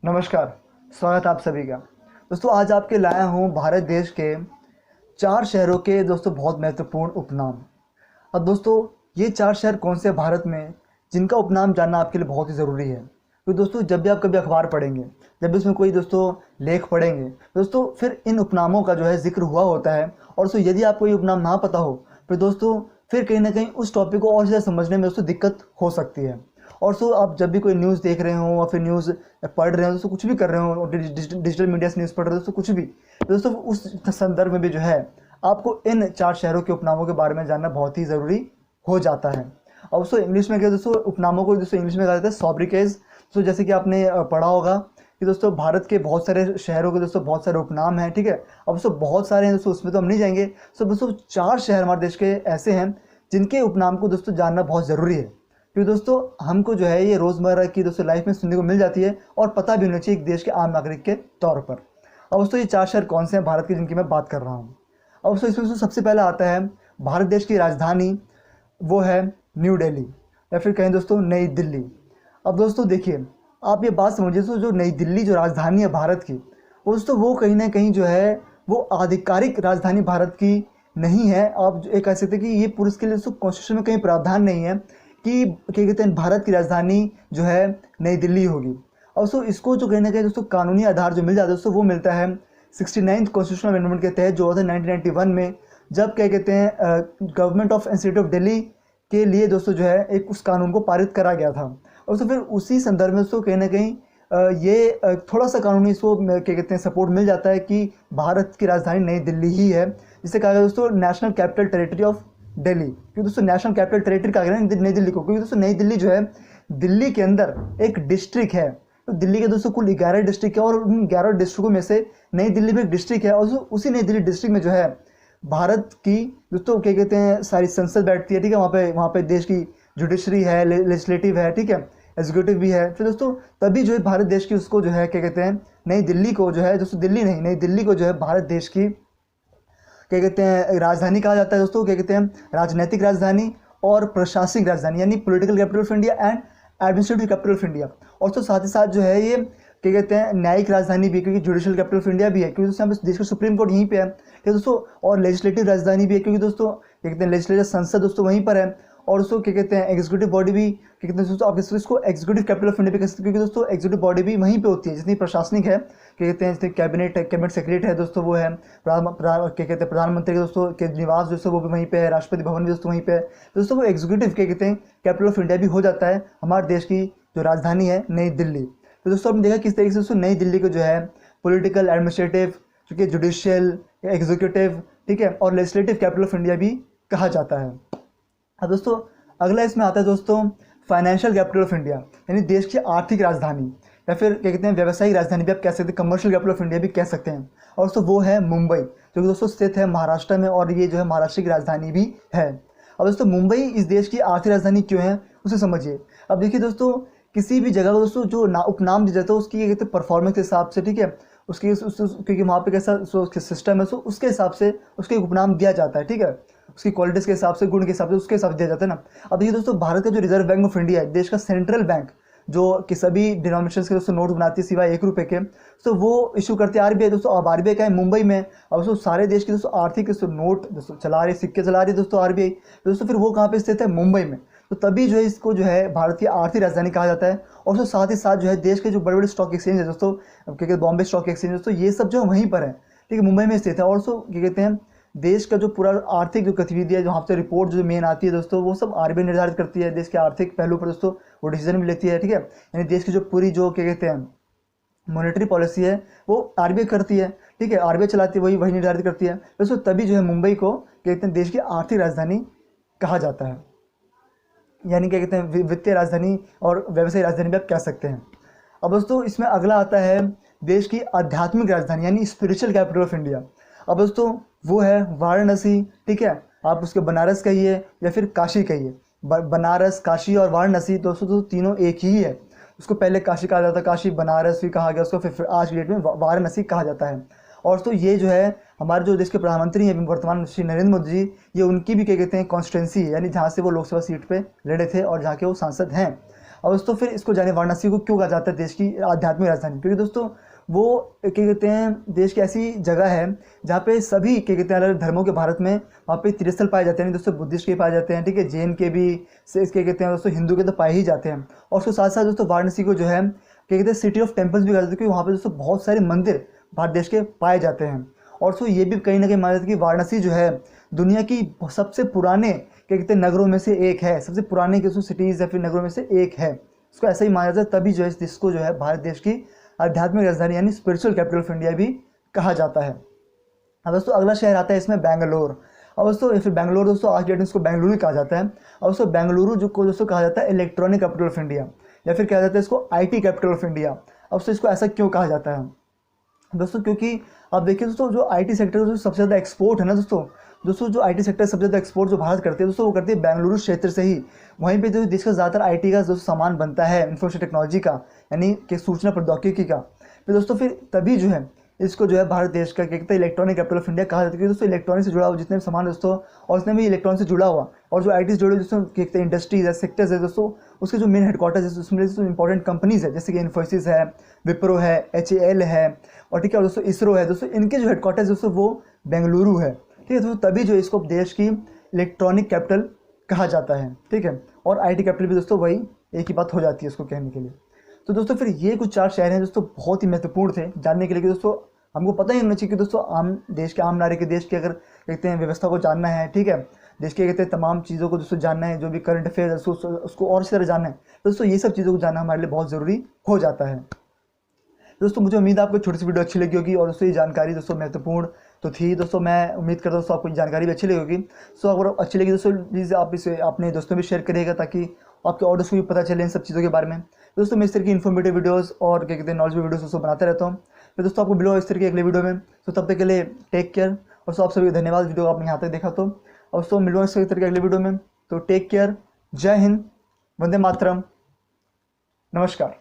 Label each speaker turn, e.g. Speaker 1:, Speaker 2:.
Speaker 1: नमस्कार। स्वागत है आप सभी का। दोस्तों आज आपके लाया हूँ भारत देश के 4 शहरों के दोस्तों बहुत महत्वपूर्ण उपनाम। अब दोस्तों ये 4 शहर कौन से हैं भारत में जिनका उपनाम जानना आपके लिए बहुत ही ज़रूरी है। तो दोस्तों जब भी आप कभी अखबार पढ़ेंगे, जब भी उसमें कोई दोस्तों लेख पढ़ेंगे, दोस्तों फिर इन उपनामों का जो है जिक्र हुआ होता है। और दोस्तों यदि आपको ये उपनाम ना पता हो फिर दोस्तों फिर कहीं ना कहीं उस टॉपिक को और ज़्यादा समझने में दोस्तों दिक्कत हो सकती है। और सो आप जब भी कोई न्यूज़ देख रहे हो या फिर न्यूज़ पढ़ रहे हो दोस्तों, कुछ भी कर रहे हो, डिजिटल मीडिया से न्यूज़ पढ़ रहे हो दोस्तों, कुछ भी दोस्तों उस संदर्भ में भी जो है आपको इन 4 शहरों के उपनामों के बारे में जानना बहुत ही ज़रूरी हो जाता है। और दोस्तों इंग्लिश में क्या दोस्तों उपनामों को दोस्तों इंग्लिश में कहा जाता है सॉब्रिकेज। तो जैसे कि आपने पढ़ा होगा कि दोस्तों भारत के बहुत सारे शहरों के दोस्तों बहुत सारे उपनाम हैं, ठीक है। अब दोस्तों बहुत सारे हैं दोस्तों, उसमें तो हम नहीं जाएंगे। तो दोस्तों 4 शहर हमारे देश के ऐसे हैं जिनके उपनाम को दोस्तों जानना बहुत ज़रूरी है, क्योंकि दोस्तों हमको जो है ये रोज़मर्रा की दोस्तों लाइफ में सुनने को मिल जाती है और पता भी होना चाहिए एक देश के आम नागरिक के तौर पर। अब दोस्तों ये 4 शहर कौन से हैं भारत के जिनकी मैं बात कर रहा हूँ। अब दोस्तों इसमें सबसे पहला आता है भारत देश की राजधानी, वो है न्यू दिल्ली या फिर कहें दोस्तों नई दिल्ली। अब दोस्तों देखिए, आप ये बात समझिए दोस्तों, जो नई दिल्ली जो राजधानी है भारत की, वो दोस्तों वो कहीं ना कहीं जो है वो आधिकारिक राजधानी भारत की नहीं है। आप ये कह सकते हैं कि ये पूरे इसके लिए दोस्तों कॉन्स्टिट्यूशन में कहीं प्रावधान नहीं है कि क्या कहते हैं भारत की राजधानी जो है नई दिल्ली होगी। और दोस्तों इसको जो कहीं ना कहीं दोस्तों कानूनी आधार जो मिल जाता है दोस्तों वो मिलता है 69th कॉन्स्टिट्यूशनल अमेंडमेंट के तहत, जो होता है 1991 में, जब क्या कहते हैं government of institute of Delhi के लिए दोस्तों जो है एक उस कानून को पारित करा गया था। और दोस्तों फिर उसी संदर्भ में दोस्तों कहीं ना कहीं थोड़ा सा कानूनी इसको क्या कहते हैं सपोर्ट मिल जाता है कि भारत की राजधानी नई दिल्ली ही है, जिसे कहा गया दोस्तों national capital territory of Delhi. क्योंकि दोस्तों नेशनल कैपिटल टेरिटरी कहा गया नई दिल्ली को, क्योंकि दोस्तों नई दिल्ली जो है दिल्ली के अंदर एक डिस्ट्रिक्ट है। तो दिल्ली के दोस्तों कुल 11 डिस्ट्रिक्ट है और उन 11 डिस्ट्रिक्टों में से नई दिल्ली भी एक डिस्ट्रिक्ट है। और उसी नई दिल्ली डिस्ट्रिक्ट में जो है भारत की दोस्तों क्या कहते हैं सारी संसद बैठती है, ठीक है। वहाँ पे देश की जुडिशरी है, लेजिस्लेटिव है, ठीक है, एग्जीक्यूटिव भी है। फिर दोस्तों तभी जो है भारत देश की उसको जो है क्या कहते हैं नई दिल्ली को जो है दोस्तों दिल्ली नहीं नई दिल्ली को जो है भारत देश की क्या कहते हैं राजधानी कहा जाता है दोस्तों। क्या कहते हैं राजनीतिक राजधानी और प्रशासनिक राजधानी, यानी political capital of India and administrative capital of India. और तो साथ ही साथ जो है ये क्या कहते हैं न्यायिक राजधानी भी, क्योंकि जुडिशियल कैपिटल ऑफ इंडिया भी है, क्योंकि दोस्तों देश का सुप्रीम कोर्ट यहीं पे है, ठीक है दोस्तों। और लेजिस्लेटिव राजधानी भी है, क्योंकि दोस्तों क्या कहते हैं लेजिस्लेटिव संसद दोस्तों वहीं पर है। और दोस्तों क्या कहते हैं एग्जीक्यूटिव बॉडी भी क्या कहते हैं दोस्तों, आप इसको एग्जीक्यूटिव कैपिटल ऑफ इंडिया भी कह सकते हैं, क्योंकि दोस्तों एग्जीक्यूटिव बॉडी भी वहीं पे होती है जितनी प्रशासनिक है। क्या कहते हैं जैसे कैबिनेट सेक्रेटरी है दोस्तों, वो है क्या कहते हैं प्रधानमंत्री के दोस्तों के निवास दोस्तों वो भी वहीं पे है, राष्ट्रपति भवन भी दोस्तों वहीं पे है। दोस्तों वो एग्जीक्यूटिव क्या कहते हैं कैपिटल ऑफ इंडिया भी हो जाता है हमारे देश की जो राजधानी है नई दिल्ली। तो दोस्तों आपने देखा किस तरीके से दोस्तों नई दिल्ली को जो है पॉलिटिकल, एडमिनिस्ट्रेटिव, ठीक है, जुडिशियल, एग्जीक्यूटिव, ठीक है, और लेजिस्लेटिव कैपिटल ऑफ इंडिया भी कहा जाता है। अब दोस्तों अगला इसमें आता है दोस्तों फाइनेंशियल कैपिटल ऑफ इंडिया, यानी देश की आर्थिक राजधानी या फिर क्या कहते हैं व्यावसायिक राजधानी भी आप कह सकते हैं, कमर्शियल कैपिटल ऑफ इंडिया भी कह सकते हैं। और दोस्तों वो है मुंबई, जो कि दोस्तों स्थित है महाराष्ट्र में, और ये जो है महाराष्ट्र की राजधानी भी है। अब दोस्तों मुंबई इस देश की आर्थिक राजधानी क्यों है उसे समझिए। अब देखिए दोस्तों किसी भी जगह को दोस्तों जो उपनाम दिया जाता है उसकी कहते हैं परफॉर्मेंस के हिसाब से, ठीक है, उसकी क्योंकि वहाँ पे कैसा सिस्टम है उसके हिसाब से उसके उपनाम दिया जाता है, ठीक है, उसकी क्वालिटीज़ के हिसाब से, गुण के हिसाब से, उसके हिसाब से दिया जाता है ना। अब देखिए दोस्तों भारत का जो रिजर्व बैंक ऑफ इंडिया है, देश का सेंट्रल बैंक, जो कि सभी डिनोमिनेशंस के दोस्तों नोट बनाती है सिवाय 1 रुपये के, तो वो इशू करते हैं आरबीआई दोस्तों। अब आरबीआई का है मुंबई में। अब दोस्तों सारे देश की दोस्तों आर्थिक नोट दोस्तों चला रही, सिक्के चला रही दोस्तों आरबीआई दोस्तों, फिर वो कहाँ पे स्थित है मुंबई में। तो तभी जो है इसको जो है भारत की आर्थिक राजधानी कहा जाता है। और उसके साथ ही साथ जो है देश के जो बड़े बड़े स्टॉक एक्सचेंज है दोस्तों, क्या कहते हैं बॉम्बे स्टॉक एक्सचेंज दोस्तों, ये सब जो वहीं पर है, ठीक है, मुंबई में स्थित है। और उसको क्या कहते हैं देश का जो पूरा आर्थिक जो गतिविधि है, जो वहाँ से रिपोर्ट जो मेन आती है दोस्तों, वो सब आरबीआई निर्धारित करती है। देश के आर्थिक पहलू पर दोस्तों वो डिसीजन भी लेती है, ठीक है, यानी देश की जो पूरी जो क्या कहते हैं मॉनेटरी पॉलिसी है वो आरबीआई करती है, ठीक है, आरबीआई चलाती है, वही निर्धारित करती है दोस्तों। तभी जो है मुंबई को कहते हैं देश की आर्थिक राजधानी कहा जाता है, यानी क्या कहते हैं वित्तीय राजधानी और व्यवसायिक राजधानी भी आप कह सकते हैं। अब दोस्तों इसमें अगला आता है देश की आध्यात्मिक राजधानी, यानी स्पिरिचुअल कैपिटल ऑफ इंडिया। अब दोस्तों वो है वाराणसी, ठीक है, आप उसके बनारस कहिए या फिर काशी कहिए। बनारस, काशी और वाराणसी दोस्तों तो तीनों एक ही है। उसको पहले काशी कहा जाता, काशी बनारस भी कहा गया उसको, फिर आज की डेट में वाराणसी कहा जाता है। और तो ये जो है हमारे जो देश के प्रधानमंत्री हैं वर्तमान श्री नरेंद्र मोदी जी, ये उनकी भी क्या कहते हैं कॉन्स्टिट्यूंसी है, यानी जहाँ से वो लोकसभा सीट पे लड़े थे और जहाँ के वो सांसद हैं। और दोस्तों फिर इसको जाने वाराणसी को क्यों कहा जाता है देश की आध्यात्मिक राजधानी, क्योंकि दोस्तों वो क्या कहते हैं देश की ऐसी जगह है जहाँ पे सभी क्या कहते हैं अलग धर्मों के भारत में वहाँ पे तीर्थस्थल पाए जाते हैं। दोस्तों बुद्धिस्ट के पाए जाते हैं, ठीक है, जैन के भी, से क्या कहते हैं दोस्तों हिंदू के तो पाए ही जाते हैं। और उसके साथ साथ दोस्तों वाराणसी को जो है क्या कहते हैं सिटी ऑफ टेम्पल्स भी कहा जाता है, क्योंकि वहाँ पे दोस्तों बहुत सारे मंदिर भारत देश के पाए जाते हैं। और दोस्तों ये भी कहीं ना कहीं माना जाता है कि वाराणसी जो है दुनिया की सबसे पुराने क्या कहते हैं नगरों में से एक है, सबसे पुराने किसी सिटीज़ या फिर नगरों में से एक है। इसको ऐसा ही माना जाता है, तभी जो है इस देश को जो है भारत देश की आध्यात्मिक राजधानी यानी स्पिरिचुअल कैपिटल ऑफ इंडिया भी कहा जाता है। अब दोस्तों अगला शहर आता है इसमें बेंगलोर। अब दोस्तों फिर बेंगलोर दोस्तों आज के डेट में इसको बेंगलुरु कहा जाता है। और दोस्तों बेंगलुरु जो को दोस्तों कहा जाता है इलेक्ट्रॉनिक कैपिटल ऑफ इंडिया, या फिर कहा जाता है इसको IT कैपिटल ऑफ इंडिया। अब दोस्तों इसको ऐसा क्यों कहा जाता है दोस्तों, क्योंकि आप देखिए दोस्तों जो IT सेक्टर जो सबसे ज़्यादा एक्सपोर्ट है ना दोस्तों जो IT सेक्टर सबसे ज़्यादा एक्सपोर्ट जो भारत करते हैं दोस्तों वो करती है बेंगलुरु क्षेत्र से ही। वहीं पे जो देश का ज़्यादातर IT का जो सामान बनता है इंफॉर्मेशन टेक्नोलॉजी का यानी कि सूचना प्रौद्योगिकी का, फिर तभी जो है इसको जो है भारत देश का क्या कहते हैं इलेक्ट्रॉनिक कैपिटल ऑफ इंडिया कहा जाता है। क्योंकि दोस्तों इलेक्ट्रॉनिक से जुड़ा हुआ जितने भी सामान दोस्तों और उसमें भी इलेक्ट्रॉनिक से जुड़ा हुआ और जो IT से जुड़े दोस्तों क्या कहते हैं इंडस्ट्रीज है, सेक्टर्स है दोस्तों, उसके जो मेन हेडक्वार्टर्स है उसमें दोस्तों इंपॉर्टेंट कंपनीज है जैसे कि इन्फोसिस है, विप्रो है, HAL है और ठीक है दोस्तों इसरो है दोस्तों, इनके जो हेडक्वार्टर्स दोस्तों वो बेंगलुरु है। ठीक है दोस्तों, तभी जो इसको देश की इलेक्ट्रॉनिक कैपिटल कहा जाता है। ठीक है, और IT कैपिटल भी दोस्तों वही एक ही बात हो जाती है उसको कहने के लिए। तो दोस्तों फिर ये कुछ 4 शहर हैं दोस्तों बहुत ही महत्वपूर्ण थे जानने के लिए कि दोस्तों हमको पता ही होना चाहिए कि दोस्तों आम देश के आम नागरिक के देश की अगर कहते हैं व्यवस्था को जानना है, ठीक है, देश के कहते हैं तमाम चीज़ों को दोस्तों जानना है, जो भी करंट अफेयर उसको और अच्छी तरह जानना है, तो दोस्तों ये सब चीज़ों को जानना हमारे लिए बहुत ज़रूरी हो जाता है। दोस्तों मुझे उम्मीद है आपको छोटी सी वीडियो अच्छी लगी होगी और दोस्तों ये जानकारी दोस्तों महत्वपूर्ण तो थी दोस्तों। मैं उम्मीद करता हूँ दोस्तों आपको जानकारी भी अच्छी लगी होगी। सो अगर अच्छी लगी दोस्तों प्लीज़ आप इसे अपने दोस्तों में शेयर करिएगा ताकि आपके और दोस्तों को भी पता चले इन सब चीज़ों के बारे में। दोस्तों मैं इस तरह की इन्फॉर्मेटिव वीडियोज़ और क्या कहते हैं नॉलेज वीडियोज़ दोस्तों बनाता रहता हूँ। तो दोस्तों आपको मिलो इस तरह की अगले वीडियो में। तो तब तक के लिए टेक केयर और सो आप सभी को धन्यवाद वीडियो आपने यहाँ तक देखा तो। और दोस्तों मिलो इस तरह के अगले वीडियो में। तो टेक केयर, जय हिंद, वंदे मातरम, नमस्कार।